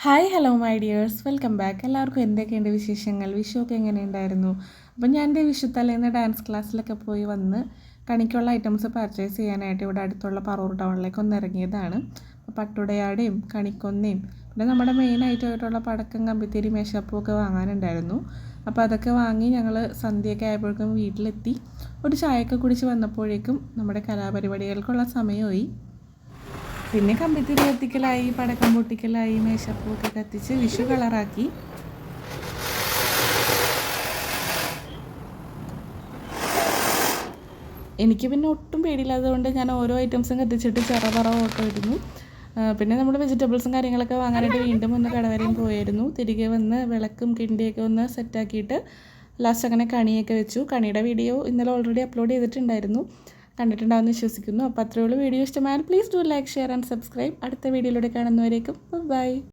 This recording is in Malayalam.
Hi hello my dears welcome back. എല്ലാവർക്കും എന്തൊക്കെയുണ്ട് വിശേഷങ്ങൾ? വിഷുവൊക്കെ എങ്ങനെയുണ്ടായിരുന്നു? അപ്പം ഞാൻ എൻ്റെ വിഷു തലേന്ന് ഡാൻസ് ക്ലാസ്സിലൊക്കെ പോയി വന്ന് കണിക്കുള്ള ഐറ്റംസ് പർച്ചേസ് ചെയ്യാനായിട്ട് ഇവിടെ അടുത്തുള്ള പറവൂർ ടൗണിലേക്ക് ഒന്ന് ഇറങ്ങിയതാണ്. അപ്പോൾ പട്ടുടയാടയും കണിക്കൊന്നയും പിന്നെ നമ്മുടെ മെയിൻ ഐറ്റമായിട്ടുള്ള പടക്കം, കമ്പിത്തിരി, മേശപ്പൂ ഒക്കെ വാങ്ങാനുണ്ടായിരുന്നു. അപ്പോൾ അതൊക്കെ വാങ്ങി ഞങ്ങൾ സന്ധ്യയൊക്കെ ആയപ്പോഴേക്കും വീട്ടിലെത്തി. ഒരു ചായയൊക്കെ കുടിച്ച് വന്നപ്പോഴേക്കും നമ്മുടെ കലാപരിപാടികൾക്കുള്ള സമയമായി. പിന്നെ കമ്പിത്തിരി കത്തിക്കലായി, പടക്കം പൊട്ടിക്കലായി, മേശപ്പൂവൊക്കെ കത്തിച്ച് വിഷു കളറാക്കി. എനിക്ക് പിന്നെ ഒട്ടും പേടിയില്ലാത്തതുകൊണ്ട് ഞാൻ ഓരോ ഐറ്റംസും കത്തിച്ചിട്ട് ചെറ ഓട്ടം ഇടുന്നു. പിന്നെ നമ്മൾ വെജിറ്റബിൾസും കാര്യങ്ങളൊക്കെ വാങ്ങാനായിട്ട് വീണ്ടും ഒന്ന് കടവരെയും പോയായിരുന്നു. തിരികെ വന്ന് വിളക്കും കിണ്ടിയൊക്കെ ഒന്ന് സെറ്റാക്കിയിട്ട് ലാസ്റ്റ് അങ്ങനെ കണിയൊക്കെ വെച്ചു. കണിയുടെ വീഡിയോ ഇന്നലെ ഓൾറെഡി അപ്ലോഡ് ചെയ്തിട്ടുണ്ടായിരുന്നു. കണ്ടിട്ടുണ്ടാവുമെന്ന് വിശ്വസിക്കുന്നു. അപ്പോൾ അത്രയുള്ള വീഡിയോ ഇഷ്ടമായാൽ please do like, share and subscribe. അടുത്ത വീഡിയോയിലൂടെ കാണുന്നവരേക്കും ബൈ.